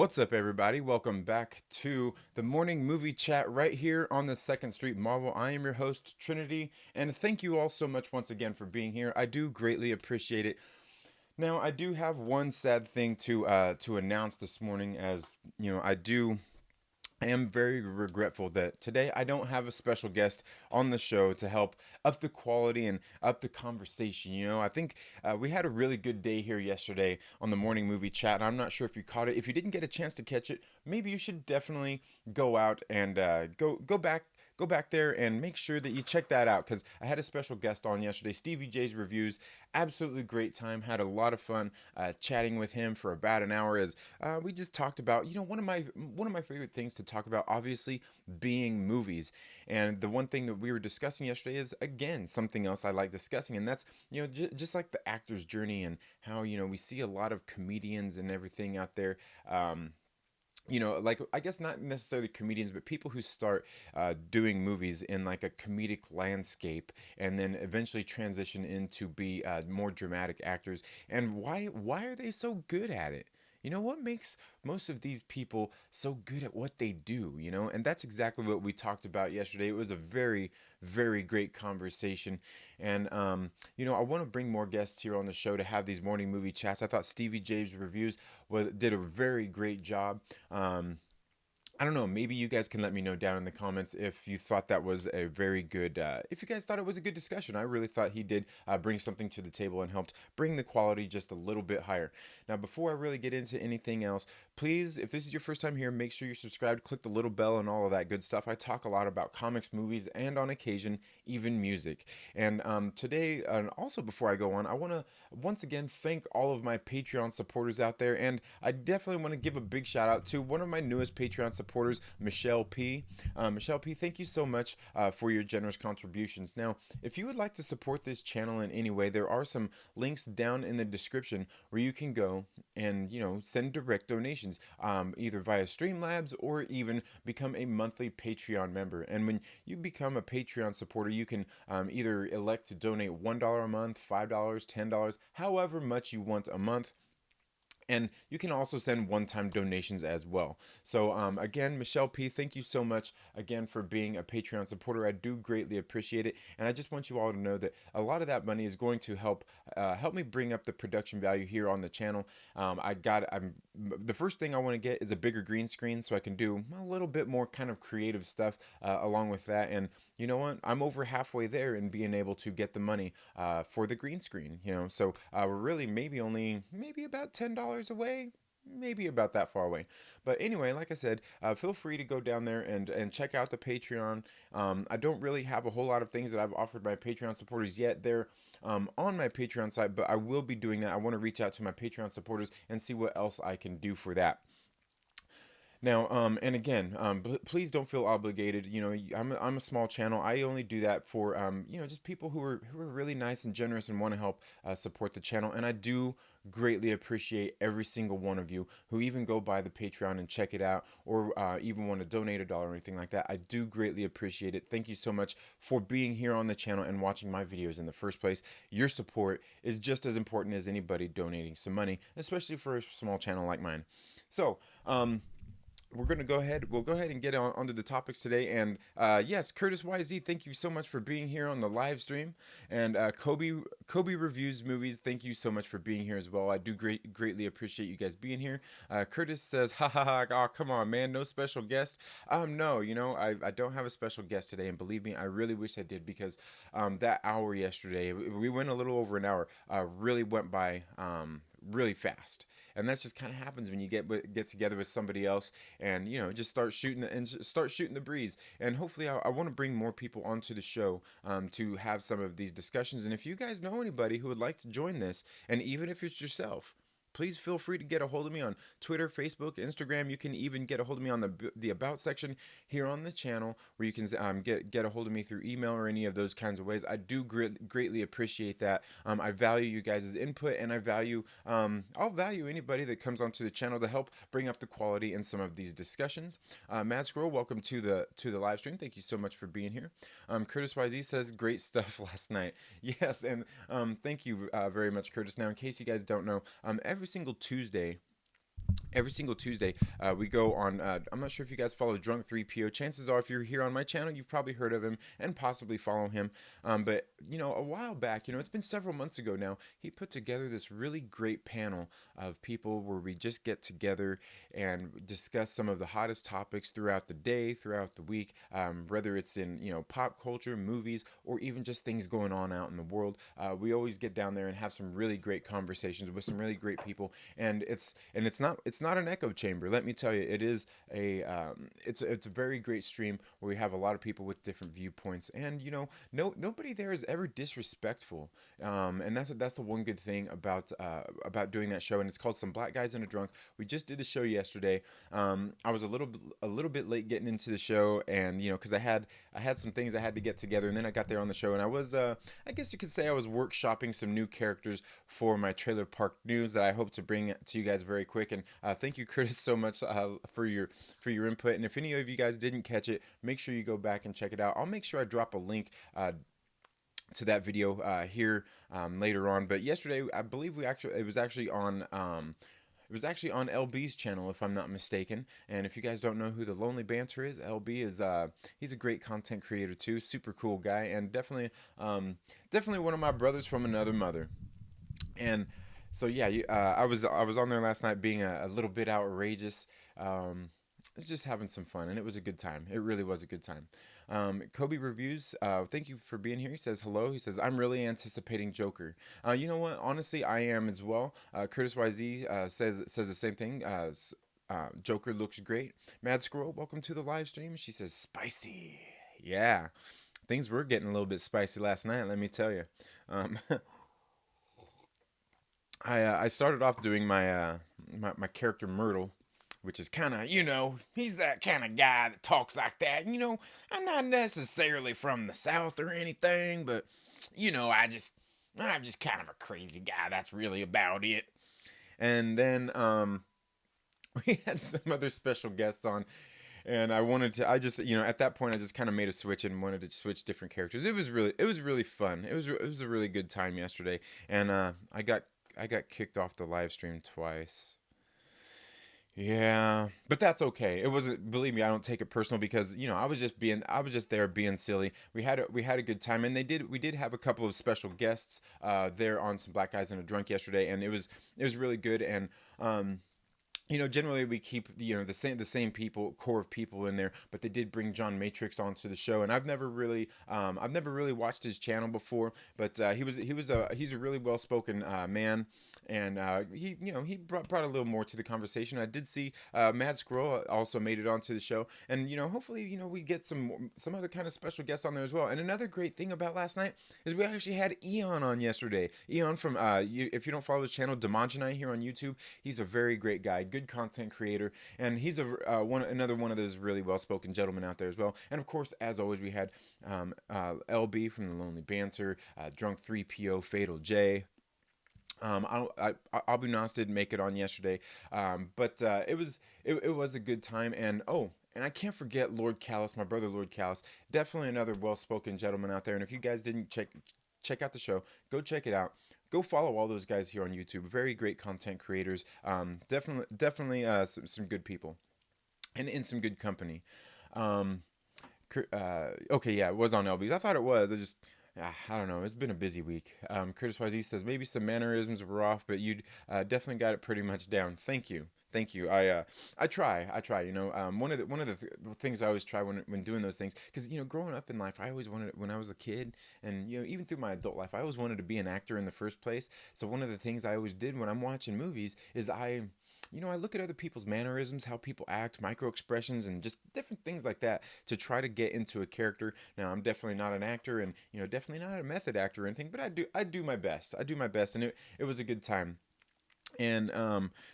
What's up, everybody? Welcome back to the morning movie chat right here on the Second Street Marvel. I am your host, Trinity, and thank you all so much once again for being here. I do greatly appreciate it. Now, I do have one sad thing to announce this morning, as you know, I am very regretful that today I don't have a special guest on the show to help up the quality and up the conversation. I think we had a really good day here yesterday on the morning movie chat, and I'm not sure if you caught it. If you didn't get a chance to catch it, maybe you should definitely go out and go back there and make sure that you check that out because I had a special guest on yesterday, Stevie J's Reviews. Absolutely great time. Had a lot of fun chatting with him for about an hour as we just talked about one of my favorite things to talk about, obviously being movies. And the one thing that we were discussing yesterday is again something else I like discussing, and that's just like the actor's journey and how we see a lot of comedians and everything out there. Like I guess not necessarily comedians, but people who start doing movies in like a comedic landscape and then eventually transition into be more dramatic actors. And why are they so good at it? What makes most of these people so good at what they do? And that's exactly what we talked about yesterday. It was a very, very great conversation. And, I want to bring more guests here on the show to have these morning movie chats. I thought Stevie J's Reviews did a very great job. I don't know. Maybe you guys can let me know down in the comments if you thought that was a very good. If you guys thought it was a good discussion, I really thought he did bring something to the table and helped bring the quality just a little bit higher. Now, before I really get into anything else, please, if this is your first time here, make sure you're subscribed, click the little bell, and all of that good stuff. I talk a lot about comics, movies, and on occasion, even music. And today, and also before I go on, I want to once again thank all of my Patreon supporters out there, and I definitely want to give a big shout out to one of my newest Patreon supporters, Michelle P. Michelle P, thank you so much for your generous contributions. Now, if you would like to support this channel in any way, there are some links down in the description where you can go and send direct donations, either via Streamlabs or even become a monthly Patreon member. And when you become a Patreon supporter, you can either elect to donate $1 a month, $5, $10, however much you want a month. And you can also send one-time donations as well. So again, Michelle P, thank you so much again for being a Patreon supporter. I do greatly appreciate it, and I just want you all to know that a lot of that money is going to help me bring up the production value here on the channel. The first thing I want to get is a bigger green screen so I can do a little bit more kind of creative stuff along with that. And you know what? I'm over halfway there in being able to get the money for the green screen. So we're really maybe about $10 away, maybe about that far away. But anyway, like I said, feel free to go down there and check out the Patreon. I don't really have a whole lot of things that I've offered my Patreon supporters yet. They're on my Patreon site, but I will be doing that. I want to reach out to my Patreon supporters and see what else I can do for that. Now, and again, please don't feel obligated. I'm a small channel. I only do that for, just people who are really nice and generous and want to help support the channel. And I do greatly appreciate every single one of you who even go by the Patreon and check it out, or even want to donate $1 or anything like that. I do greatly appreciate it. Thank you so much for being here on the channel and watching my videos in the first place. Your support is just as important as anybody donating some money, especially for a small channel like mine. So, we'll go ahead and get onto the topics today. And yes, Curtis YZ, thank you so much for being here on the live stream. And Kobe Reviews Movies, thank you so much for being here as well. I do greatly appreciate you guys being here. Curtis says, ha ha ha, oh, come on, man, no special guest. No, I don't have a special guest today, and believe me, I really wish I did, because that hour yesterday, we went a little over an hour, really went by really fast. And that just kind of happens when you get together with somebody else and just start shooting the breeze. And hopefully I want to bring more people onto the show to have some of these discussions. And if you guys know anybody who would like to join this, and even if it's yourself, please feel free to get a hold of me on Twitter, Facebook, Instagram. You can even get a hold of me on the About section here on the channel, where you can get a hold of me through email or any of those kinds of ways. I do greatly appreciate that. I value you guys' input, and I'll value anybody that comes onto the channel to help bring up the quality in some of these discussions. Mad Squirrel, welcome to the live stream. Thank you so much for being here. Curtis YZ says great stuff last night. Yes, and thank you very much, Curtis. Now, in case you guys don't know, every single Tuesday every single Tuesday, we go on. I'm not sure if you guys follow Drunk 3PO. Chances are, if you're here on my channel, you've probably heard of him and possibly follow him. But a while back, it's been several months ago now, he put together this really great panel of people where we just get together and discuss some of the hottest topics throughout the day, throughout the week, whether it's in pop culture, movies, or even just things going on out in the world. We always get down there and have some really great conversations with some really great people, and it's not an echo chamber. Let me tell you, it is it's a very great stream where we have a lot of people with different viewpoints, and nobody there is ever disrespectful, and that's the one good thing about doing that show. And it's called Some Black Guys and a Drunk. We just did the show yesterday. I was a little bit late getting into the show, and because I had some things I had to get together, and then I got there on the show, and I was I guess you could say I was workshopping some new characters for my Trailer Park News that I hope to bring to you guys very quick. And thank you, Curtis, so much for your input. And if any of you guys didn't catch it, make sure you go back and check it out. I'll make sure I drop a link to that video here later on. But yesterday, I believe it was actually on. It was actually on LB's channel, if I'm not mistaken. And if you guys don't know who the Lonely Banter is, LB is he's a great content creator too, super cool guy, and definitely one of my brothers from another mother. And so yeah, I was on there last night being a little bit outrageous. I was just having some fun, and it was a good time. It really was a good time. Kobe Reviews, thank you for being here. He says hello. He says, I'm really anticipating Joker. You know what? Honestly, I am as well. Curtis YZ says the same thing. Joker looks great. Mad Squirrel, welcome to the live stream. She says, spicy. Yeah, things were getting a little bit spicy last night, let me tell you. Um, I started off doing my character Myrtle, which is kind of, he's that kind of guy that talks like that. I'm not necessarily from the South or anything, but I'm just kind of a crazy guy. That's really about it. And then we had some other special guests on, and I just, at that point I just kind of made a switch and wanted to switch different characters. It was really fun. It was a really good time yesterday, and I got kicked off the live stream twice. Yeah, but that's okay. It wasn't. Believe me, I don't take it personal because I was just there being silly. We had a good time, and we did have a couple of special guests there on Some Black Guys and a Drunk yesterday, and it was really good. And generally we keep the same core of people in there, but they did bring John Matrix onto the show, and I've never really watched his channel before, but he's a really well spoken man, and he brought a little more to the conversation. I did see Mad Squirrel also made it onto the show, and hopefully we get some other kind of special guests on there as well. And another great thing about last night is we actually had Eon on yesterday. Eon from if you don't follow his channel, Demongenai here on YouTube, he's a very great guy, good content creator, and he's another one of those really well-spoken gentlemen out there as well. And of course, as always, we had LB from the Lonely Banter, Drunk 3PO, Fatal J. Abu Nas didn't make it on yesterday, but it was a good time. And and I can't forget Lord Callus, my brother Lord Callus, definitely another well-spoken gentleman out there. And if you guys didn't check out the show, go check it out. Go follow all those guys here on YouTube. Very great content creators. Definitely some good people, and in some good company. Um, okay, yeah, it was on LB's. I thought it was. I don't know. It's been a busy week. Curtis YZ says maybe some mannerisms were off, but you definitely got it pretty much down. Thank you. Thank you. I try. One of the things I always try when doing those things, because growing up in life, I always wanted, when I was a kid, and even through my adult life, I always wanted to be an actor in the first place. So one of the things I always did when I'm watching movies is I look at other people's mannerisms, how people act, micro expressions, and just different things like that to try to get into a character. Now, I'm definitely not an actor, and definitely not a method actor or anything, but I do my best. I do my best, and it was a good time. And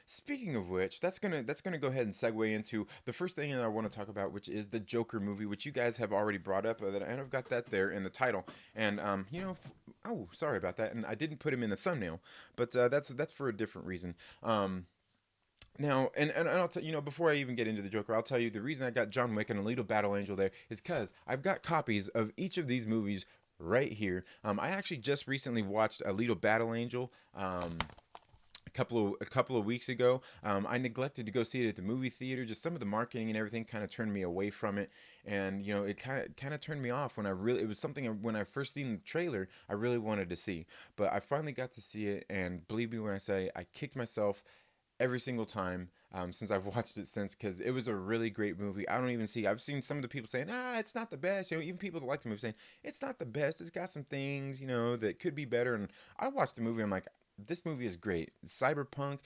speaking of which, that's gonna go ahead and segue into the first thing that I want to talk about, which is the Joker movie, which you guys have already brought up, and I've got that there in the title. And oh, sorry about that, and I didn't put him in the thumbnail, but that's for a different reason. Now, and I'll tell before I even get into the Joker, I'll tell you the reason I got John Wick and Alita Battle Angel there is because I've got copies of each of these movies right here. I actually just recently watched Alita Battle Angel. a couple of weeks ago. I neglected to go see it at the movie theater. Just some of the marketing and everything kind of turned me away from it, and it kind of turned me off when I really it was something when I first seen the trailer I really wanted to see, but I finally got to see it, and believe me when I say I kicked myself every single time since I've watched it since, because it was a really great movie. I've seen some of the people saying, it's not the best. Even people that like the movie saying it's not the best. It's got some things, that could be better. And I watched the movie. I'm like, this movie is great. It's cyberpunk.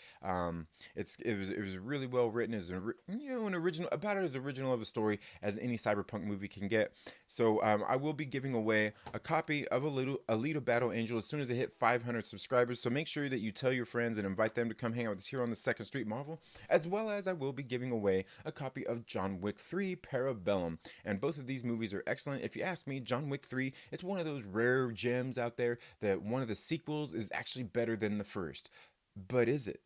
It was really well written. As an original, about as original of a story as any cyberpunk movie can get. So I will be giving away a copy of Alita Battle Angel as soon as I hit 500 subscribers. So make sure that you tell your friends and invite them to come hang out with us here on the Second Street Marvel, as well as I will be giving away a copy of John Wick 3 Parabellum. And both of these movies are excellent. If you ask me, John Wick 3, it's one of those rare gems out there that one of the sequels is actually better than the first. But is it?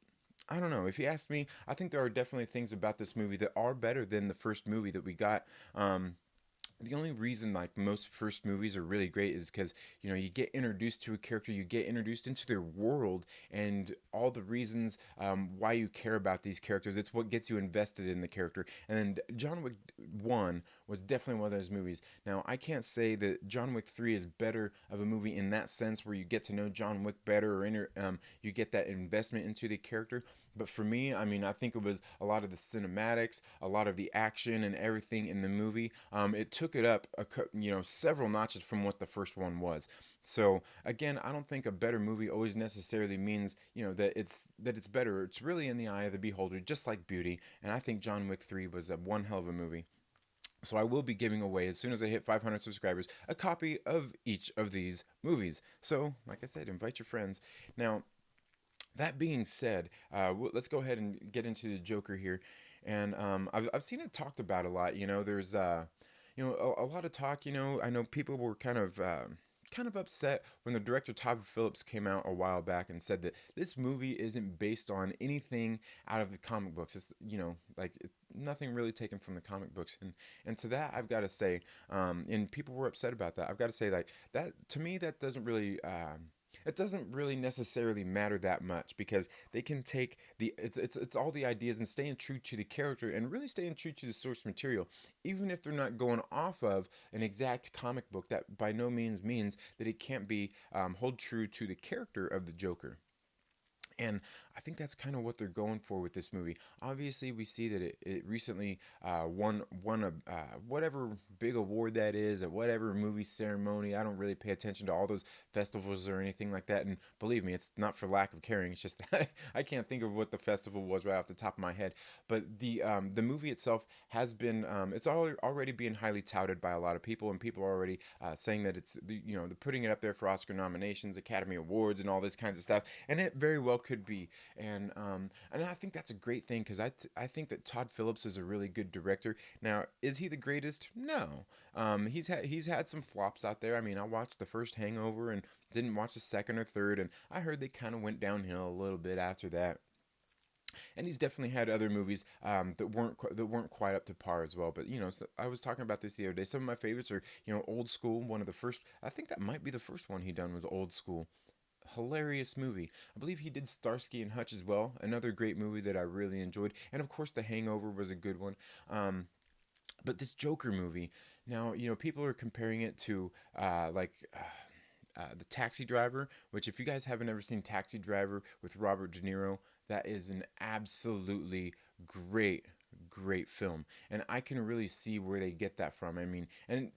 I don't know. If you ask me, I think there are definitely things about this movie that are better than the first movie that we got. The only reason like most first movies are really great is because you get introduced to a character, you get introduced into their world, and all the reasons why you care about these characters. It's what gets you invested in the character. And John Wick 1 was definitely one of those movies. Now I can't say that John Wick 3 is better of a movie in that sense where you get to know John Wick better, or you get that investment into the character. But for me, I mean, I think it was a lot of the cinematics, a lot of the action and everything in the movie. It took it up, several notches from what the first one was. So again, I don't think a better movie always necessarily means that it's better. It's really in the eye of the beholder, just like beauty. And I think John Wick 3 was a one hell of a movie. So I will be giving away, as soon as I hit 500 subscribers, a copy of each of these movies. So, like I said, invite your friends. Now, that being said, let's go ahead and get into the Joker here. And I've seen it talked about a lot. There's a lot of talk. I know people were kind of upset when the director Todd Phillips came out a while back and said that this movie isn't based on anything out of the comic books. It's like nothing really taken from the comic books. And to that I've got to say, and people were upset about that. I've got to say, like, that to me, that doesn't really. It doesn't really necessarily matter that much, because they can take it's all the ideas and staying true to the character and really staying true to the source material, even if they're not going off of an exact comic book. That by no means that it can't be hold true to the character of the Joker. And I think that's kind of what they're going for with this movie. Obviously, we see that it recently won a whatever big award that is at whatever movie ceremony. I don't really pay attention to all those festivals or anything like that. And believe me, it's not for lack of caring. It's just I can't think of what the festival was right off the top of my head. But the movie itself has been it's already being highly touted by a lot of people, and people are already saying that they're putting it up there for Oscar nominations, Academy Awards, and all this kinds of stuff. And it very well could be. And I think that's a great thing, because I think that Todd Phillips is a really good director. Now, is he the greatest? No. He's had some flops out there. I mean, I watched the first Hangover and didn't watch the second or third, and I heard they kind of went downhill a little bit after that. And he's definitely had other movies that weren't quite up to par as well. But so I was talking about this the other day. Some of my favorites are Old School. One of the first, I think that might be the first one he done, was Old School. Hilarious movie. I believe he did Starsky and Hutch as well. Another great movie that I really enjoyed. And of course, The Hangover was a good one. But this Joker movie, now people are comparing it to the Taxi Driver, which, if you guys haven't ever seen Taxi Driver with Robert De Niro, that is an absolutely great film, and I can really see where they get that from. I mean, and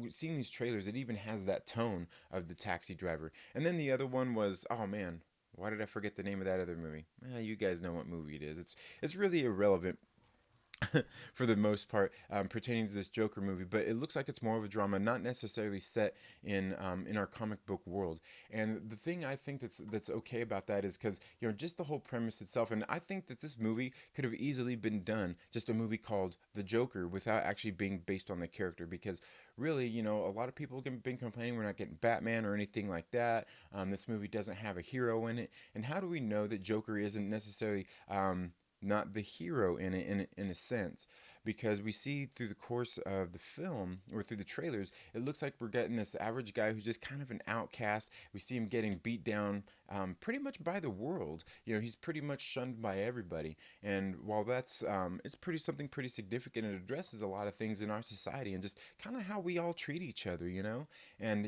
seeing these trailers, it even has that tone of the Taxi Driver. And then the other one was, oh man, why did I forget the name of that other movie? You guys know what movie it is. It's really irrelevant for the most part, pertaining to this Joker movie. But it looks like it's more of a drama, not necessarily set in our comic book world. And the thing I think that's okay about that is because just the whole premise itself. And I think that this movie could have easily been done just a movie called The Joker without actually being based on the character. Because really, a lot of people have been complaining we're not getting Batman or anything like that. This movie doesn't have a hero in it. And how do we know that Joker isn't necessarily not the hero in it, in a sense? because we see through the course of the film or through the trailers, it looks like we're getting this average guy who's just kind of an outcast. We see him getting beat down pretty much by the world. He's pretty much shunned by everybody. And while that's it's pretty something pretty significant, it addresses a lot of things in our society and just kind of how we all treat each other, and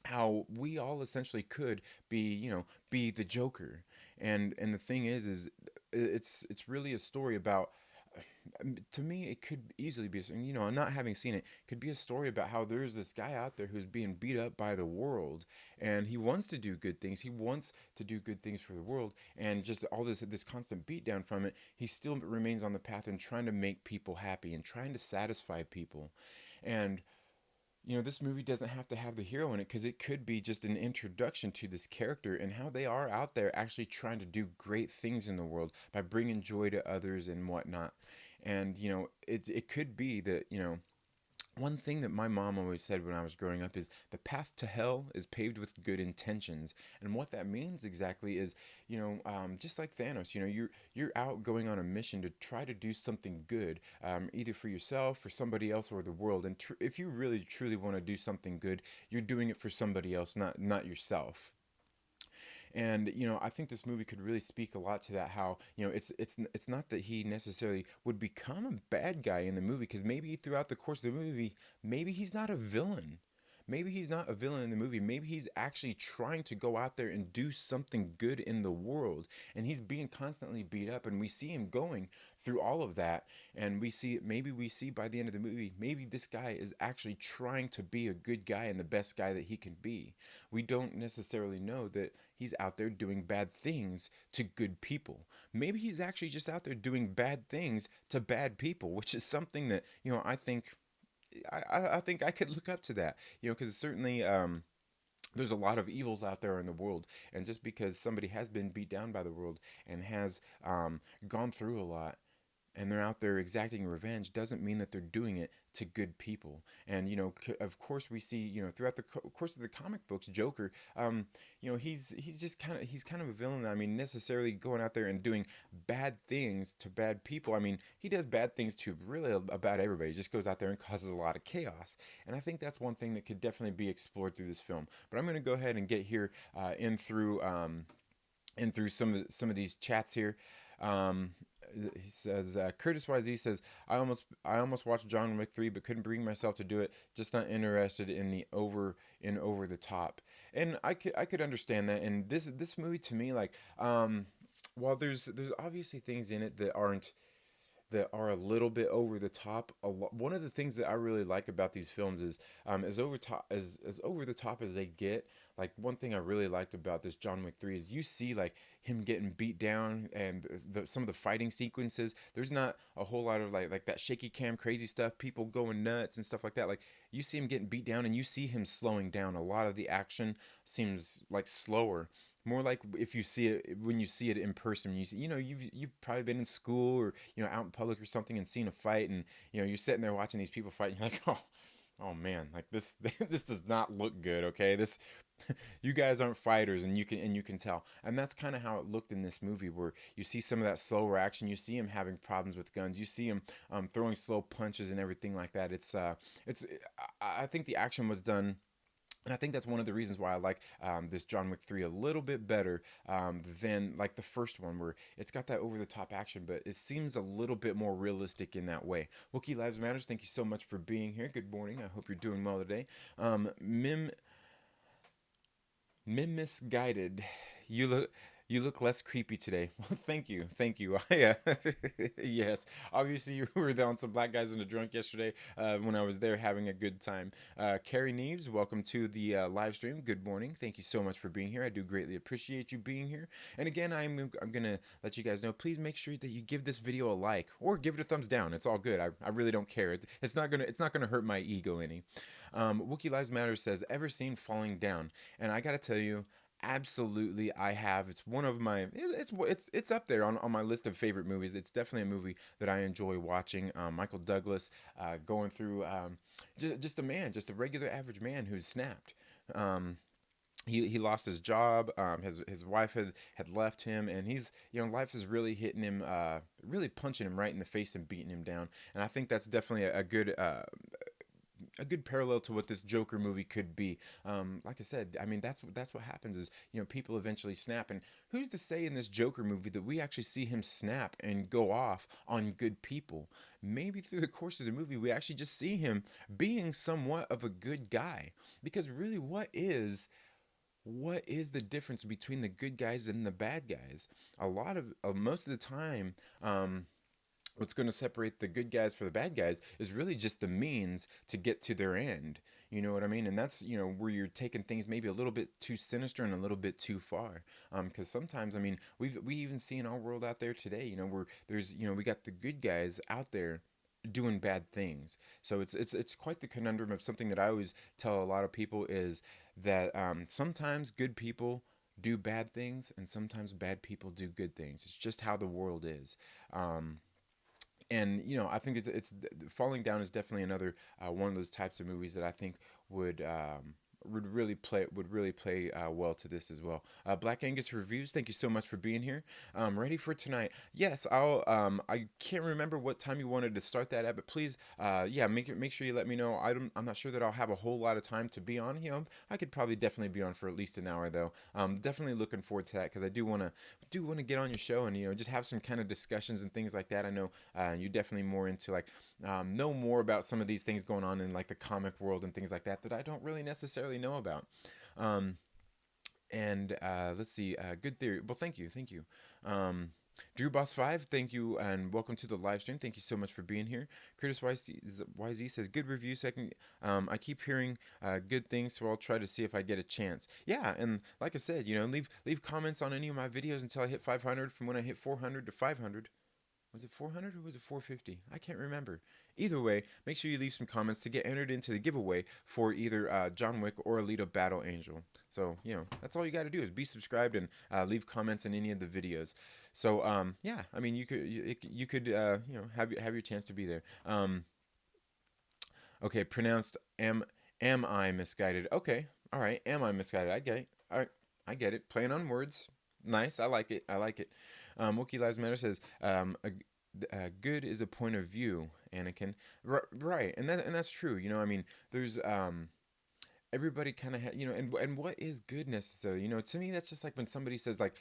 how we all essentially could be the Joker. And the thing is it's really a story about, to me, it could easily be, not having seen it, could be a story about how there's this guy out there who's being beat up by the world, and he wants to do good things. He wants to do good things for the world, and just all this constant beat down from it, he still remains on the path and trying to make people happy and trying to satisfy people. And this movie doesn't have to have the hero in it, because it could be just an introduction to this character and how they are out there actually trying to do great things in the world by bringing joy to others and whatnot. And it could be that one thing that my mom always said when I was growing up is the path to hell is paved with good intentions. And what that means exactly is, just like Thanos, you're out going on a mission to try to do something good, either for yourself, for somebody else, or the world. And if you really truly want to do something good, you're doing it for somebody else, not yourself. And I think this movie could really speak a lot to that. How it's not that he necessarily would become a bad guy in the movie, because maybe throughout the course of the movie, maybe he's not a villain. Maybe he's not a villain in the movie. Maybe he's actually trying to go out there and do something good in the world. And he's being constantly beat up. And we see him going through all of that. And maybe we see by the end of the movie, maybe this guy is actually trying to be a good guy and the best guy that he can be. We don't necessarily know that he's out there doing bad things to good people. Maybe he's actually just out there doing bad things to bad people, which is something that, I think I could look up to that, because certainly there's a lot of evils out there in the world, and just because somebody has been beat down by the world and has gone through a lot, and they're out there exacting revenge, doesn't mean that they're doing it to good people. And of course, we see throughout the course of the comic books, Joker, he's just kind of a villain. I mean, necessarily going out there and doing bad things to bad people. I mean, he does bad things to really about everybody. He just goes out there and causes a lot of chaos. And I think that's one thing that could definitely be explored through this film. But I'm going to go ahead and get here in through some of these chats here. Um, he says Curtis YZ says, I almost watched John Wick 3 but couldn't bring myself to do it. Just not interested in the over the top. And I could understand that. And this movie, to me, like, while there's obviously things in it that are a little bit over the top. One of the things that I really like about these films is, as over the top as they get. Like, one thing I really liked about this John Wick 3 is you see like him getting beat down, and some of the fighting sequences. There's not a whole lot of like that shaky cam crazy stuff, people going nuts and stuff like that. Like, you see him getting beat down, and you see him slowing down. A lot of the action seems like slower, more like if you see it when you see it in person. You see, you've probably been in school or out in public or something and seen a fight, and you're sitting there watching these people fight, and you're like, oh man, like this this does not look good. Okay, this you guys aren't fighters, and you can tell. And that's kind of how it looked in this movie, where you see some of that slower action. You see him having problems with guns. You see him throwing slow punches and everything like that. It's I think the action was done, and I think that's one of the reasons why I like this John Wick 3 a little bit better than like the first one, where it's got that over the top action, but it seems a little bit more realistic in that way. Wookie Lives Matters, thank you so much for being here. Good morning. I hope you're doing well today. Misguided. You look less creepy today. Well, thank you, thank you. Yes. Obviously, you were on some black guys in a drunk yesterday when I was there having a good time. Carrie Neves, welcome to the live stream. Good morning. Thank you so much for being here. I do greatly appreciate you being here. And again, I'm gonna let you guys know. Please make sure that you give this video a like or give it a thumbs down. It's all good. I really don't care. It's not gonna hurt my ego any. Wookie Lives Matter says, ever seen Falling Down? And I gotta tell you, absolutely, I have. It's one of my. It's up there on my list of favorite movies. It's definitely a movie that I enjoy watching. Michael Douglas going through just a man, just a regular average man who's snapped. Um, he lost his job. His wife had left him, and he's, life is really hitting him, really punching him right in the face and beating him down. And I think that's definitely a good parallel to what this Joker movie could be. Like I said, I mean that's what happens is, people eventually snap, and who's to say in this Joker movie that we actually see him snap and go off on good people? Maybe through the course of the movie we actually just see him being somewhat of a good guy, because really, what is the difference between the good guys and the bad guys? A lot of most of the time, what's going to separate the good guys from the bad guys is really just the means to get to their end. You know what I mean? And that's, where you're taking things maybe a little bit too sinister and a little bit too far. Because sometimes, I mean, we even see in our world out there today, where there's, we got the good guys out there doing bad things. So it's quite the conundrum of something that I always tell a lot of people is that, sometimes good people do bad things and sometimes bad people do good things. It's just how the world is. Um, and I think it's Falling Down is definitely another, one of those types of movies that I think would would really play well to this as well. Black Angus Reviews, thank you so much for being here. Ready for tonight? Yes, I can't remember what time you wanted to start that at, but please, yeah, make sure you let me know. I'm not sure that I'll have a whole lot of time to be on. I could probably definitely be on for at least an hour though. Definitely looking forward to that because I do want to get on your show and just have some kind of discussions and things like that. I know, you're definitely more into like, know more about some of these things going on in like the comic world and things like that that I don't really necessarily know about. Um, and let's see, good theory. Well, thank you. Um, Drew Boss 5, thank you and welcome to the live stream. Thank you so much for being here. Curtis YZ says, good review. Second, I keep hearing good things, so I'll try to see if I get a chance. Yeah, and like I said, leave comments on any of my videos until I hit 500. From when I hit 400 to 500, was it 400 or was it 450? I can't remember. Either way, make sure you leave some comments to get entered into the giveaway for either John Wick or Alita Battle Angel. So, that's all you got to do is be subscribed and leave comments in any of the videos. So, yeah, I mean, you could have your chance to be there. Okay, pronounced am I misguided? Okay, all right, am I misguided? I get it. All right, I get it. Playing on words, nice. I like it. I like it. Wookie Lives Matter says, good is a point of view, Anakin. Right, and that's true. I mean, there's everybody kind of and what is good necessarily, to me that's just like when somebody says like,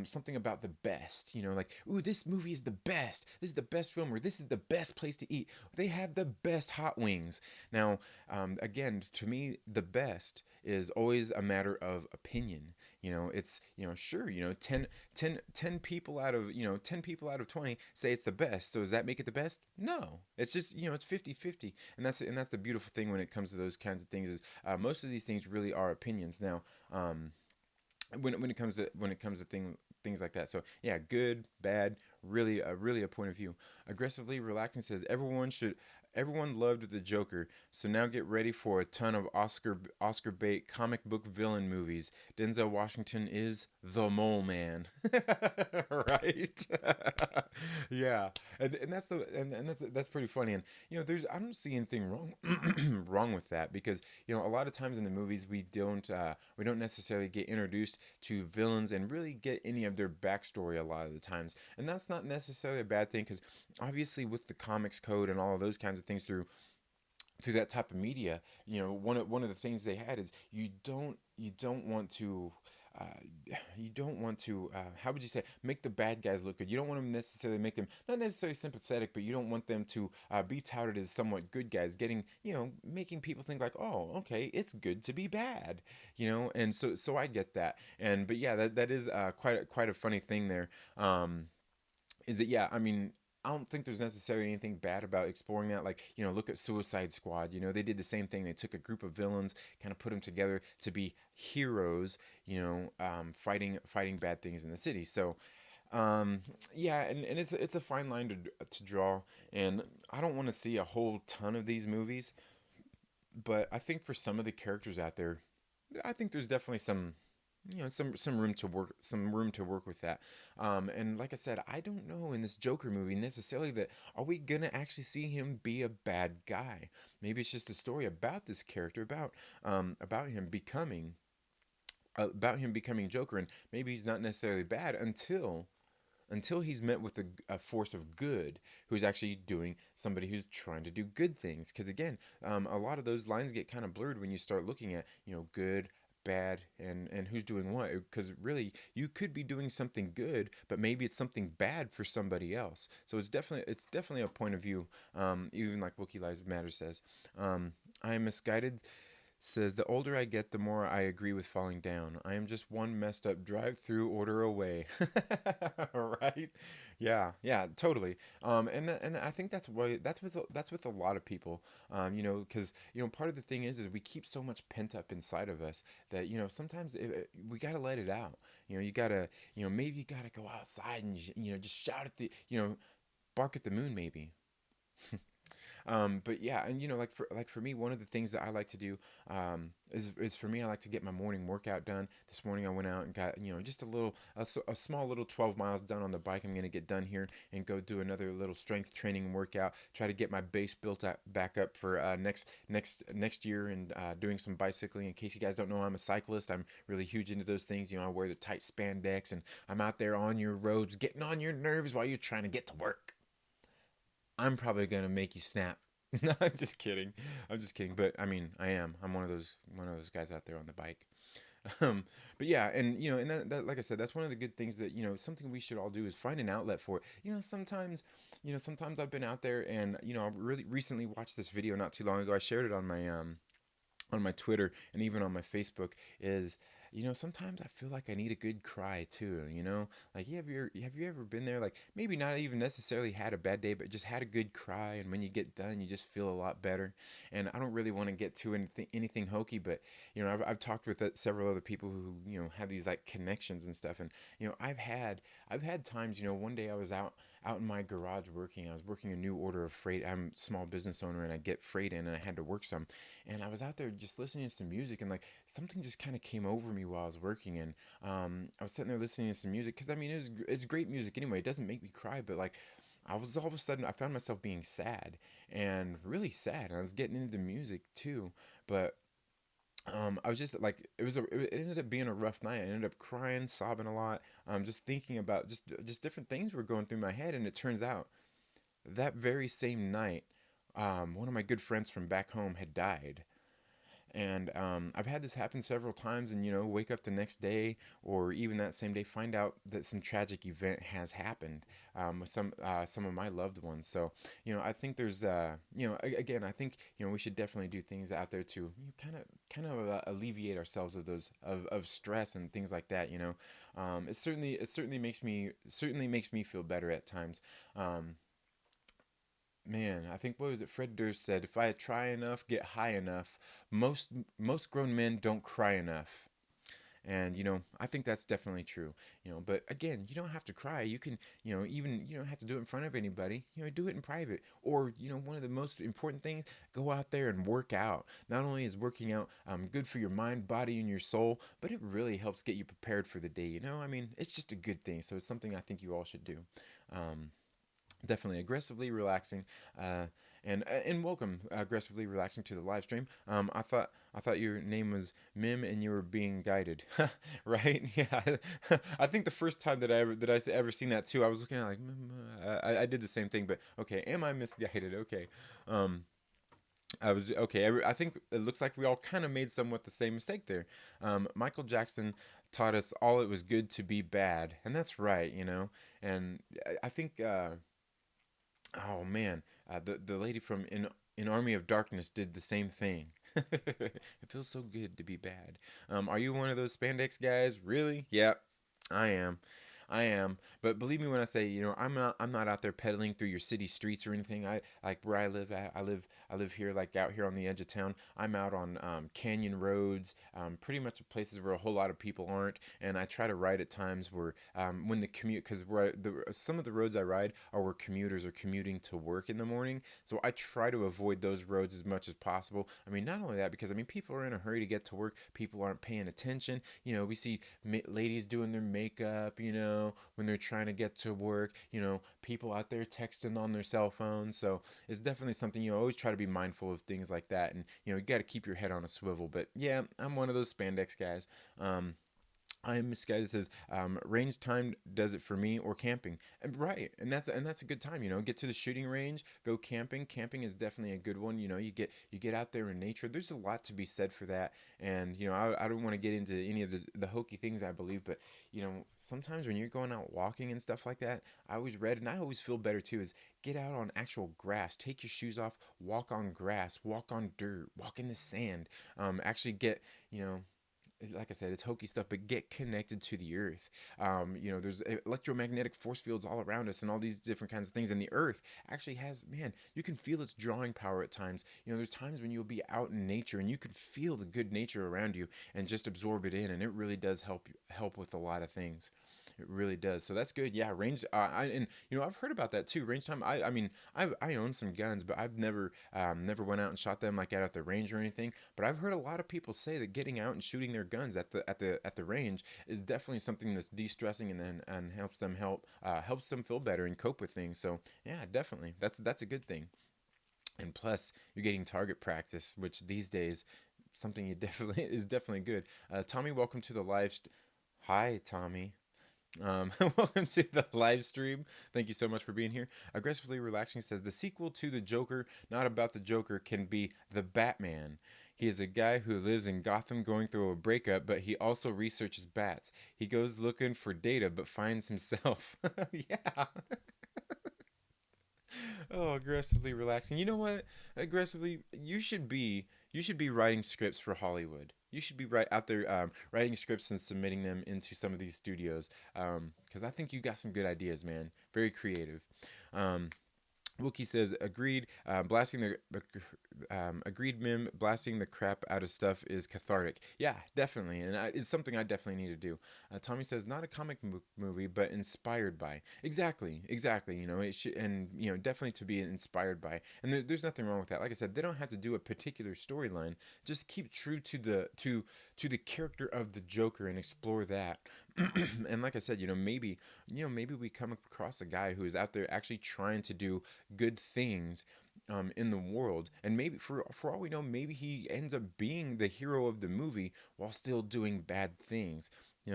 something about the best, like, ooh, this movie is the best, this is the best film, or this is the best place to eat, they have the best hot wings. Now, again, to me the best is always a matter of opinion. It's, sure, 10 people out of 10 people out of 20 say it's the best, so does that make it the best? No, it's just, it's 50-50. And that's the beautiful thing when it comes to those kinds of things is, most of these things really are opinions. Now, when it comes to things like that. So yeah, good, bad, really a point of view. Aggressively relaxing says, everyone loved the Joker, so now get ready for a ton of Oscar bait comic book villain movies. Denzel Washington is the Mole Man, right? Yeah, and that's pretty funny. And there's I don't see anything wrong wrong with that, because a lot of times in the movies we don't necessarily get introduced to villains and really get any of their backstory a lot of the times, and that's not necessarily a bad thing, because obviously with the comics code and all of those kinds of things through that type of media, one of the things they had is you don't want to, how would you say, make the bad guys look good. You don't want to necessarily make them not necessarily sympathetic, but you don't want them to be touted as somewhat good guys, getting, making people think like, oh, okay, it's good to be bad, and so I get that. And but yeah, that is quite a funny thing there. Is that, yeah, I mean, I don't think there's necessarily anything bad about exploring that. Like, look at Suicide Squad. They did the same thing. They took a group of villains, kind of put them together to be heroes, fighting bad things in the city. So, um, yeah, and it's a fine line to draw. And I don't want to see a whole ton of these movies, but I think for some of the characters out there, I think there's definitely some room to work with that. And like I said, I don't know in this Joker movie necessarily that are we gonna actually see him be a bad guy. Maybe it's just a story about this character, about him becoming about him becoming Joker, and maybe he's not necessarily bad until he's met with a force of good who's actually doing somebody who's trying to do good things. Because again, a lot of those lines get kind of blurred when you start looking at good, bad, and who's doing what. Because really, you could be doing something good, but maybe it's something bad for somebody else. So it's definitely a point of view. Even like Wookiee Lives Matter says, I am misguided says, the older I get, the more I agree with falling down. I am just one messed up drive-through order away. Right? Yeah, yeah, totally. And I think that's with a lot of people. Because part of the thing is we keep so much pent up inside of us that sometimes we gotta let it out. You gotta maybe you gotta go outside and just shout at the bark at the moon maybe. But yeah, and like for me, one of the things that I like to do is for me, I like to get my morning workout done. This morning I went out and got just a small little 12 miles done on the bike. I'm gonna get done here and go do another little strength training workout. Try to get my base built up, back up for next year, and doing some bicycling. In case you guys don't know, I'm a cyclist. I'm really huge into those things. I wear the tight spandex, and I'm out there on your roads, getting on your nerves while you're trying to get to work. I'm probably gonna make you snap. No, I'm just kidding. I'm just kidding. But I mean, I am. I'm one of those guys out there on the bike. Um, but yeah, and and that, like I said, that's one of the good things that something we should all do is find an outlet for it. Sometimes I've been out there, and I really recently watched this video not too long ago. I shared it on my Twitter and even on my Facebook. Is sometimes I feel like I need a good cry too. Like have you ever been there? Like maybe not even necessarily had a bad day, but just had a good cry, and when you get done, you just feel a lot better. And I don't really want to get to anything hokey, but I've talked with several other people who have these like connections and stuff, and I've had times. One day I was out in my garage working. I was working a new order of freight. I'm a small business owner, and I get freight in, and I had to work some. And I was out there just listening to some music, and like something just kind of came over me while I was working. And I was sitting there listening to some music because I mean it's great music anyway. It doesn't make me cry, but like I was all of a sudden I found myself being sad and really sad. And I was getting into the music too, but I was just like it ended up being a rough night. I ended up crying, sobbing a lot, just thinking about just different things were going through my head. And it turns out that very same night, one of my good friends from back home had died. And I've had this happen several times, and wake up the next day or even that same day, find out that some tragic event has happened with some of my loved ones. So I think there's again, I think we should definitely do things out there to kind of alleviate ourselves of those of stress and things like that. It certainly makes me feel better at times. Um, Man, I think what was it? Fred Durst said, "If I try enough, get high enough, most most grown men don't cry enough." And I think that's definitely true. But again, you don't have to cry. You can, even you don't have to do it in front of anybody. Do it in private. Or one of the most important things, go out there and work out. Not only is working out good for your mind, body, and your soul, but it really helps get you prepared for the day. I mean, it's just a good thing. So it's something I think you all should do. Um, Definitely aggressively relaxing, and welcome aggressively relaxing to the live stream. I thought your name was Mim and you were being guided, right? Yeah, I think the first time that I ever seen that too, I was looking at like I did the same thing, but okay, am I misguided? Okay, um, I was okay. I think it looks like we all kind of made somewhat the same mistake there. Michael Jackson taught us all it was good to be bad, and that's right, And I think. Oh man, the lady from in Army of Darkness did the same thing. It feels so good to be bad. Are you one of those spandex guys? Really? Yep, I am. I am. But believe me when I say, I'm not out there pedaling through your city streets or anything. I like where I live at. I live here, like out here on the edge of town. I'm out on canyon roads, pretty much places where a whole lot of people aren't. And I try to ride at times where when the commute, because some of the roads I ride are where commuters are commuting to work in the morning. So I try to avoid those roads as much as possible. I mean, not only that, because I mean, people are in a hurry to get to work. People aren't paying attention. We see ladies doing their makeup, when they're trying to get to work, people out there texting on their cell phones. So it's definitely something you always try to be mindful of things like that. And, you got to keep your head on a swivel. But yeah, I'm one of those spandex guys. I'm this guy that says range time does it for me, or camping. And right, and that's a good time. Get to the shooting range, go camping. Camping is definitely a good one. You get out there in nature. There's a lot to be said for that. And I don't want to get into any of the hokey things I believe, but sometimes when you're going out walking and stuff like that, I always read, and I always feel better too, is get out on actual grass, take your shoes off, walk on grass, walk on dirt, walk in the sand. Actually get you know like I said, it's hokey stuff, but get connected to the earth. There's electromagnetic force fields all around us and all these different kinds of things. And the earth actually has, man, you can feel its drawing power at times. There's times when you'll be out in nature and you could feel the good nature around you and just absorb it in. And it really does help with a lot of things. It really does. So that's good. Yeah, range. And I've heard about that too. Range time. I mean, I own some guns, but I've never went out and shot them like out at the range or anything. But I've heard a lot of people say that getting out and shooting their guns at the range is definitely something that's de-stressing and helps them feel better and cope with things. So yeah, definitely. That's a good thing. And plus, you're getting target practice, which these days something you definitely is definitely good. Tommy, welcome to the live. Hi, Tommy. Welcome to the live stream. Thank you so much for being here. Aggressively Relaxing says the sequel to The Joker, not about the Joker, can be The Batman. He is a guy who lives in Gotham going through a breakup, but he also researches bats. He goes looking for data, but finds himself. Yeah. Oh, aggressively relaxing. You know what? Aggressively, you should be writing scripts for Hollywood. You should be out there writing scripts and submitting them into some of these studios. Because I think you got some good ideas, man. Very creative. Um, Wookie says, agreed. Agreed, Mim. Blasting the crap out of stuff is cathartic. Yeah, definitely, and it's something I definitely need to do. Tommy says, not a comic movie, but inspired by. Exactly, exactly. It should, and definitely to be inspired by. And there's nothing wrong with that. Like I said, they don't have to do a particular storyline. Just keep true to the character of the Joker and explore that. And like I said, maybe we come across a guy who is out there actually trying to do good things in the world, and maybe for all we know, maybe he ends up being the hero of the movie while still doing bad things.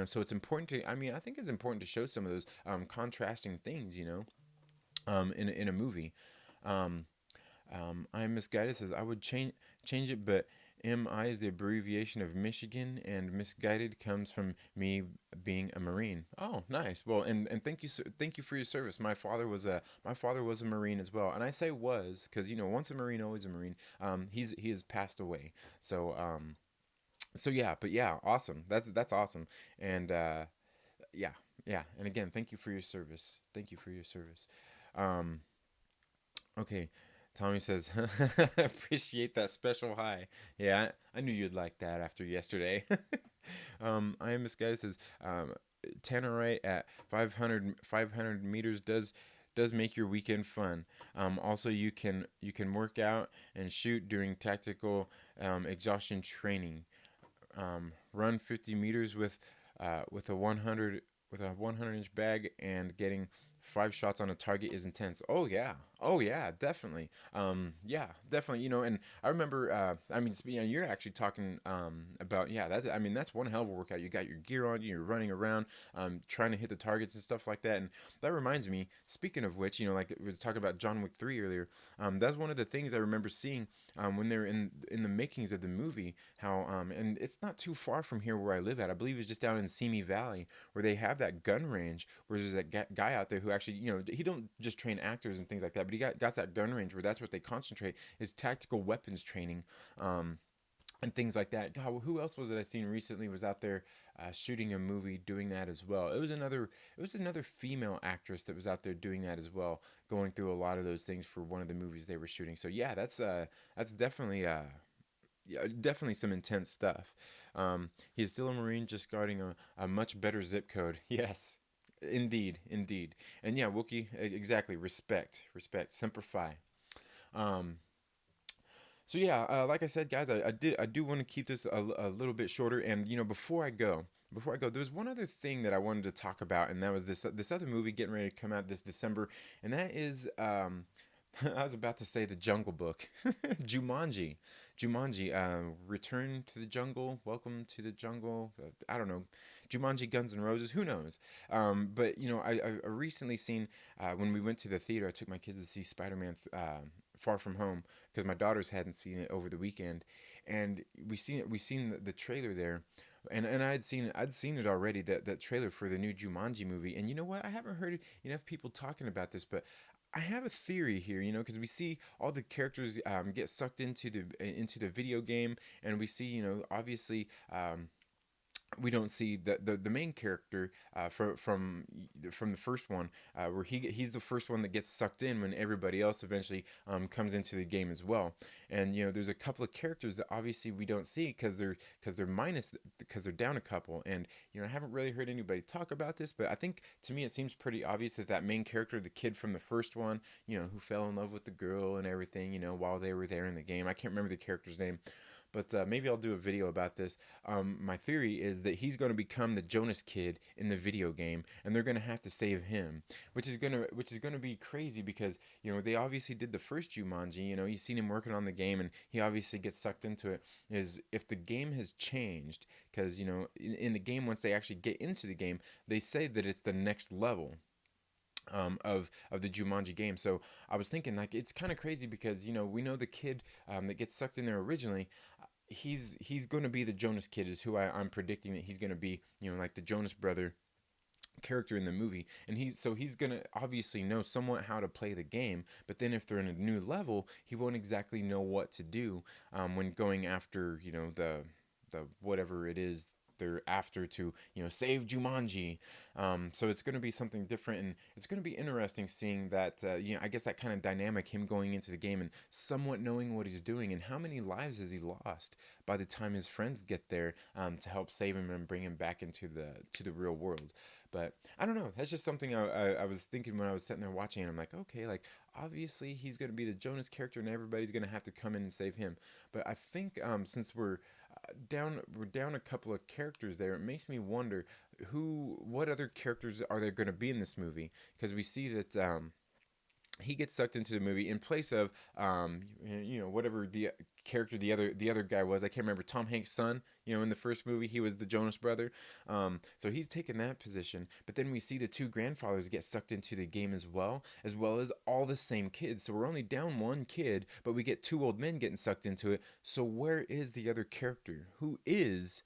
So it's important to. I mean, I think it's important to show some of those contrasting things. In a movie. Um, I'm misguided says I would change it, but MI is the abbreviation of Michigan, and misguided comes from me being a Marine. Oh, nice. Well, and thank you for your service. My father was a Marine as well, and I say was because once a Marine, always a Marine. He has passed away. So yeah, but yeah, awesome. That's awesome, and yeah, yeah, and again, thank you for your service. Thank you for your service. Um, Okay, Tommy says, appreciate that special high. Yeah, I knew you'd like that after yesterday. I am misguided says, Tannerite at 500 meters does make your weekend fun. Also, you can work out and shoot during tactical exhaustion training. Run 50 meters with a 100 inch bag, and getting 5 shots on a target is intense. Oh yeah, definitely. Yeah, definitely. And I remember. I mean, you're actually talking about, yeah. That's one hell of a workout. You got your gear on, you're running around, trying to hit the targets and stuff like that. And that reminds me. Speaking of which, like we was talking about John Wick 3 earlier. That's one of the things I remember seeing when they're in the makings of the movie. How and it's not too far from here where I live at. I believe it's just down in Simi Valley, where they have that gun range, where there's that guy out there who actually, he don't just train actors and things like that, but he got that gun range where that's what they concentrate, is tactical weapons training. And things like that. God, who else was it I seen recently was out there shooting a movie doing that as well? It was another female actress that was out there doing that as well, going through a lot of those things for one of the movies they were shooting. So yeah, that's definitely yeah, definitely some intense stuff. He is still a Marine, just guarding a much better zip code. Yes, indeed, indeed. And yeah, Wookie, exactly. Respect, semper fi. Um, so yeah, like I said, guys, I do want to keep this a little bit shorter. And before I go, before I go, there was one other thing that I wanted to talk about, and that was this other movie getting ready to come out this December, and that is I was about to say the Jungle Book, Jumanji, Jumanji, Return to the Jungle, Welcome to the Jungle. I don't know, Jumanji, Guns N' Roses. Who knows? But you know, I recently seen when we went to the theater. I took my kids to see Spider-Man Far From Home because my daughters hadn't seen it over the weekend, and we seen the trailer there, and I'd seen it already, that trailer for the new Jumanji movie. And you know what? I haven't heard enough people talking about this, but I have a theory here, you know, because we see all the characters get sucked into the video game, and we see, you know, obviously we don't see the main character from the first one, where he's the first one that gets sucked in when everybody else eventually comes into the game as well. And you know, there's a couple of characters that obviously we don't see because they're down a couple. And you know, I haven't really heard anybody talk about this, but I think to me it seems pretty obvious that main character, the kid from the first one, you know, who fell in love with the girl and everything, you know, while they were there in the game. I can't remember the character's name, but maybe I'll do a video about this. My theory is that he's going to become the Jonas Kid in the video game, and they're going to have to save him, which is gonna be crazy because you know they obviously did the first Jumanji. You know, you've seen him working on the game, and he obviously gets sucked into it. Is if the game has changed, because you know in the game, once they actually get into the game, they say that it's the next level of the Jumanji game. So I was thinking, like, it's kind of crazy because you know we know the kid that gets sucked in there originally. He's going to be the Jonas Kid, is who I'm predicting that he's going to be. You know, like the Jonas brother character in the movie, and he's going to obviously know somewhat how to play the game. But then if they're in a new level, he won't exactly know what to do when going after, you know, the whatever it is they're after to, you know, save Jumanji. So it's going to be something different, and it's going to be interesting seeing that, you know, I guess that kind of dynamic, him going into the game and somewhat knowing what he's doing, and how many lives has he lost by the time his friends get there to help save him and bring him back into the real world. But I don't know. That's just something I was thinking when I was sitting there watching it. I'm like, okay, like obviously he's going to be the Jonas character, and everybody's going to have to come in and save him. But I think since we're down a couple of characters there, it makes me wonder what other characters are there going to be in this movie? Because we see that he gets sucked into the movie in place of you know, whatever the character the other guy was. I can't remember. Tom Hanks' son. You know, in the first movie, he was the Jonas brother. So he's taken that position. But then we see the two grandfathers get sucked into the game as well as all the same kids. So we're only down one kid, but we get two old men getting sucked into it. So where is the other character? Who is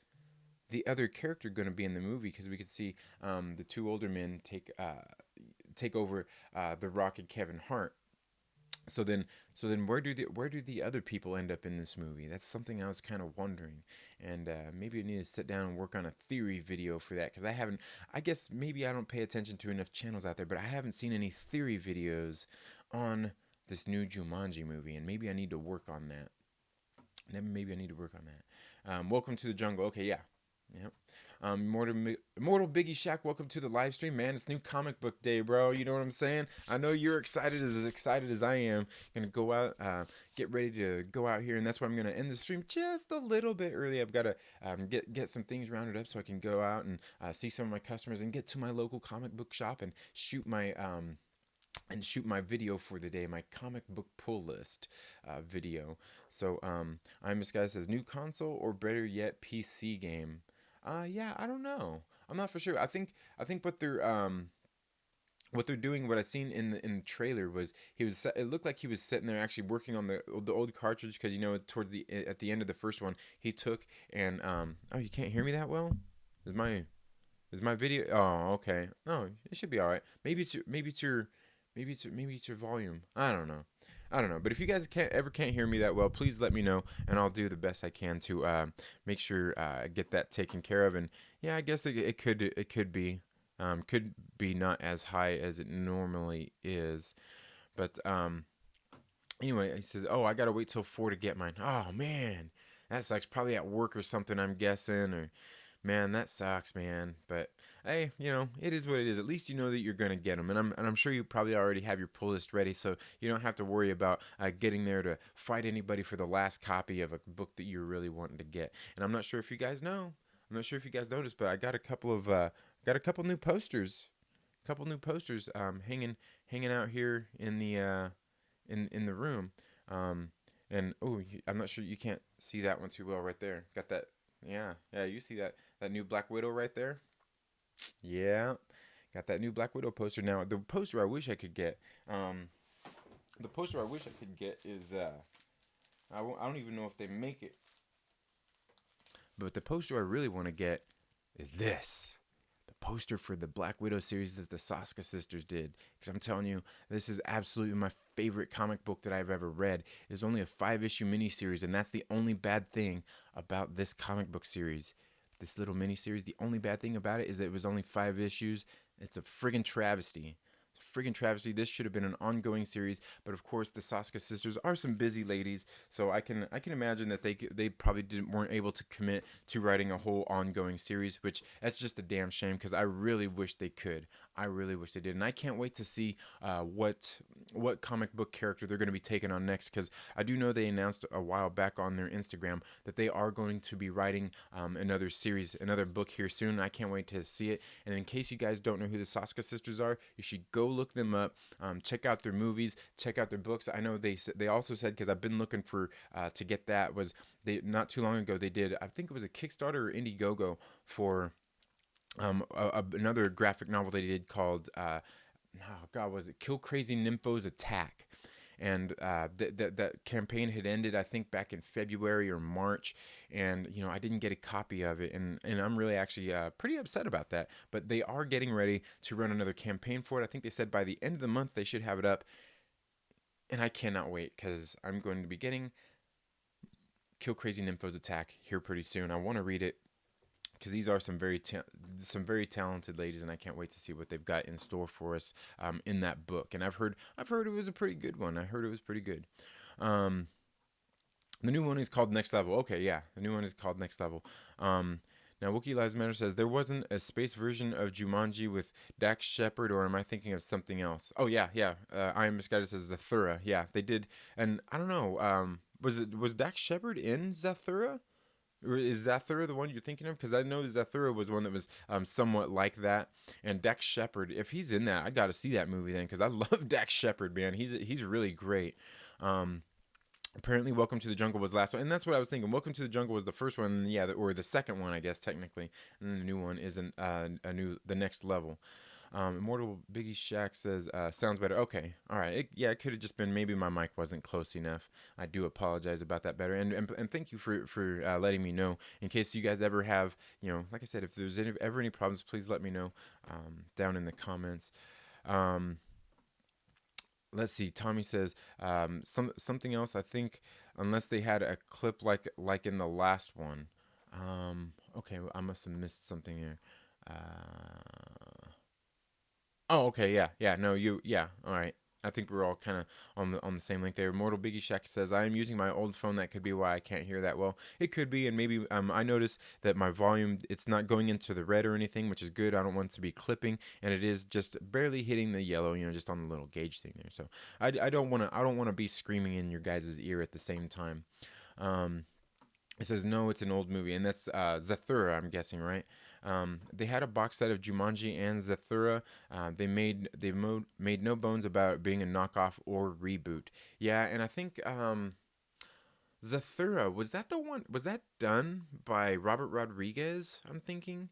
the other character going to be in the movie? Because we could see the two older men take over the Rock and Kevin Hart. So then, where do the other people end up in this movie? That's something I was kind of wondering, and maybe I need to sit down and work on a theory video for that, because I haven't. I guess maybe I don't pay attention to enough channels out there, but I haven't seen any theory videos on this new Jumanji movie, and maybe I need to work on that. Maybe I need to work on that. Welcome to the Jungle. Okay, yeah. Yep. Immortal Biggie Shack, welcome to the live stream, man. It's new comic book day, bro. You know what I'm saying? I know you're excited as I am. Gonna go out, get ready to go out here, and that's why I'm gonna end the stream just a little bit early. I've got to get some things rounded up so I can go out and see some of my customers and get to my local comic book shop and shoot my video for the day, my comic book pull list video. So I'm this guy says new console or better yet PC game. Yeah, I don't know. I'm not for sure. I think what they're doing, what I seen in the trailer was it looked like he was sitting there actually working on the old cartridge, because you know towards the at the end of the first one he took and oh, you can't hear me that well? Is my video? Oh, okay. Oh, it should be all right. Maybe it's your volume. I don't know. I don't know. But if you guys can't hear me that well, please let me know, and I'll do the best I can to make sure I get that taken care of. And yeah, I guess it could be not as high as it normally is, but anyway, he says, "Oh, I gotta wait till 4 to get mine." Oh man, that sucks. Probably at work or something, I'm guessing. Or man, that sucks, man. But hey, you know, it is what it is. At least you know that you're gonna get them, and I'm sure you probably already have your pull list ready, so you don't have to worry about getting there to fight anybody for the last copy of a book that you're really wanting to get. And I'm not sure if you guys know, I'm not sure if you guys noticed, but I got a couple of got a couple new posters, hanging out here in the in the room. Um, and oh, I'm not sure, you can't see that one too well right there. Got that? Yeah, yeah. You see that new Black Widow right there? Yeah, got that new Black Widow poster. Now the poster I wish I could get. Um, the poster I wish I could get is I don't even know if they make it, but the poster I really want to get is this. The poster for the Black Widow series that the Saska sisters did. Because I'm telling you, this is absolutely my favorite comic book that I've ever read. It's only a 5-issue miniseries, and that's the only bad thing about this comic book series. This little miniseries, the only bad thing about it is that it was only 5 issues. It's a friggin' travesty. It's a friggin' travesty. This should have been an ongoing series, but of course the Saska sisters are some busy ladies, so I can imagine that they probably weren't able to commit to writing a whole ongoing series, which that's just a damn shame because I really wish they could. I really wish they did, and I can't wait to see what comic book character they're going to be taking on next. Because I do know they announced a while back on their Instagram that they are going to be writing another series, another book here soon. I can't wait to see it. And in case you guys don't know who the Saska sisters are, you should go look them up. Check out their movies, check out their books. I know they also said, because I've been looking for to get that, was they not too long ago they did, I think it was a Kickstarter or Indiegogo for another graphic novel they did called oh god, was it Kill Crazy Nymphos Attack? And that campaign had ended, I think, back in February or March, and I didn't get a copy of it, and I'm really actually pretty upset about that. But they are getting ready to run another campaign for it. I think they said by the end of the month they should have it up, and I cannot wait because I'm going to be getting Kill Crazy Nymphos Attack here pretty soon. I want to read it because these are some very talented ladies, and I can't wait to see what they've got in store for us in that book. And I've heard it was a pretty good one. I heard it was pretty good. Um, the new one is called Next Level. Okay, yeah, the new one is called Next Level. Um, Now, Wookiee Lives Matter says there wasn't a space version of Jumanji with Dax Shepard, or am I thinking of something else? Oh yeah, yeah. I am Misguided says Zathura. Yeah, they did, and I don't know. Was Dax Shepard in Zathura? Or is Zathura the one you're thinking of? Because I know Zathura was one that was somewhat like that. And Dax Shepard, if he's in that, I got to see that movie then, because I love Dax Shepard, man. He's really great. Um, Apparently, Welcome to the Jungle was last one, and that's what I was thinking. Welcome to the Jungle was the first one, yeah, or the second one, I guess technically, and then the new one is the next level. Immortal Biggie Shack says, sounds better. Okay. All right. Yeah, it could have just been maybe my mic wasn't close enough. I do apologize about that better. And thank you for letting me know. In case you guys ever have, like I said, if there's ever any problems, please let me know down in the comments. Um, let's see. Tommy says, something else, I think, unless they had a clip like in the last one. Okay, I must have missed something here. Oh, okay, yeah, yeah. No, yeah. All right. I think we're all kind of on the same link there. Mortal Biggie Shack says, "I am using my old phone. That could be why I can't hear that well. It could be, and maybe I notice that my volume, it's not going into the red or anything, which is good. I don't want it to be clipping, and it is just barely hitting the yellow, just on the little gauge thing there. So I don't want to be screaming in your guys' ear at the same time. Um, it says no, it's an old movie, and that's Zathura, I'm guessing, right? They had a box set of Jumanji and Zathura. They made no bones about it being a knockoff or reboot. Yeah, and I think Zathura, was that the one? Was that done by Robert Rodriguez? I'm thinking,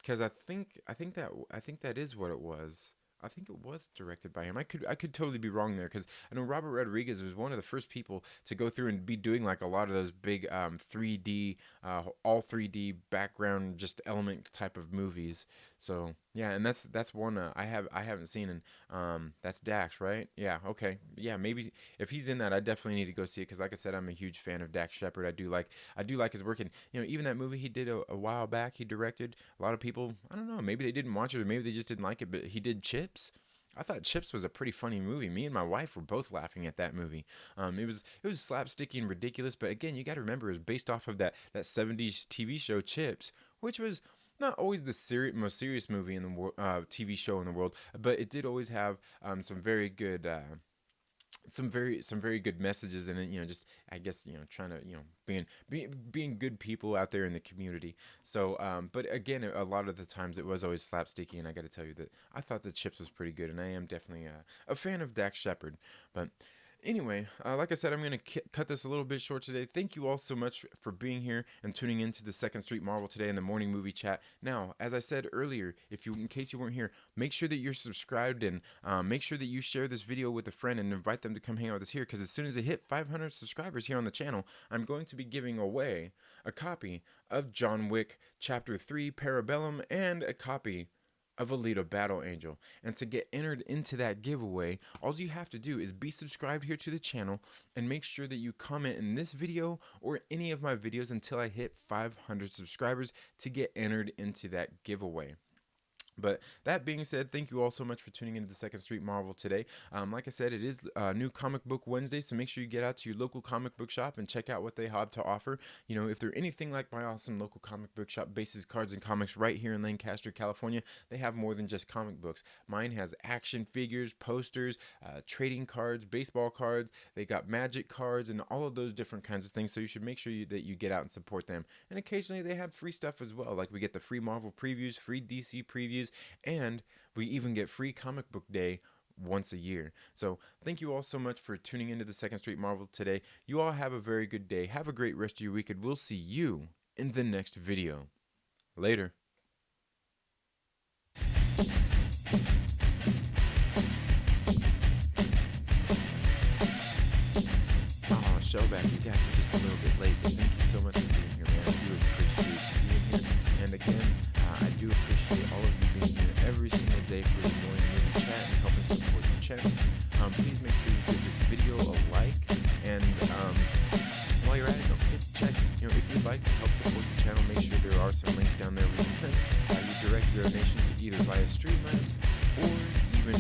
because I think that is what it was. I think it was directed by him. I could totally be wrong there, because I know Robert Rodriguez was one of the first people to go through and be doing like a lot of those big 3D, all 3D background just element type of movies. So yeah, and that's one I haven't seen, and that's Dax, right? Yeah, okay, yeah, maybe if he's in that, I definitely need to go see it, because like I said, I'm a huge fan of Dax Shepard. I do like his work, and even that movie he did a while back, he directed. A lot of people, I don't know, maybe they didn't watch it, or maybe they just didn't like it, but he did Chips. I thought Chips was a pretty funny movie. Me and my wife were both laughing at that movie. It was slapsticky and ridiculous, but again, you got to remember, it was based off of that '70s TV show Chips, which was not always the most serious movie in the TV show in the world, but it did always have some very good some very good messages in it. Just I guess trying to being good people out there in the community. So, but again, a lot of the times it was always slapsticky, and I got to tell you that I thought the Chips was pretty good, and I am definitely a fan of Dax Shepard. But anyway, like I said, I'm going to cut this a little bit short today. Thank you all so much for being here and tuning into the Second Street Marvel today in the morning movie chat. Now, as I said earlier, in case you weren't here, make sure that you're subscribed and make sure that you share this video with a friend and invite them to come hang out with us here. Because as soon as they hit 500 subscribers here on the channel, I'm going to be giving away a copy of John Wick Chapter 3 Parabellum and a copy of Alita Battle Angel. And to get entered into that giveaway, all you have to do is be subscribed here to the channel and make sure that you comment in this video or any of my videos until I hit 500 subscribers to get entered into that giveaway. But that being said, thank you all so much for tuning into the Second Street Marvel today. Like I said, it is new Comic Book Wednesday, so make sure you get out to your local comic book shop and check out what they have to offer. If they're anything like my awesome local comic book shop, Bases Cards and Comics, right here in Lancaster, California, they have more than just comic books. Mine has action figures, posters, trading cards, baseball cards. They got magic cards and all of those different kinds of things, so you should make sure that you get out and support them. And occasionally they have free stuff as well, like we get the free Marvel previews, free DC previews, and we even get free comic book day once a year. So thank you all so much for tuning into the Second Street Marvel today. You all have a very good day. Have a great rest of your week, and we'll see you in the next video. Later. Oh, Shellback, you got here just a little bit late, but thank you so much for being here, man. I do appreciate you being here. And again, I do appreciate all of you being here every single day for the morning movie chat and helping support the channel. Please make sure you give this video a like, and while you're at it, don't forget to check. If you'd like to help support the channel, make sure there are some links down there where you can your direct donations either via Streamlabs or even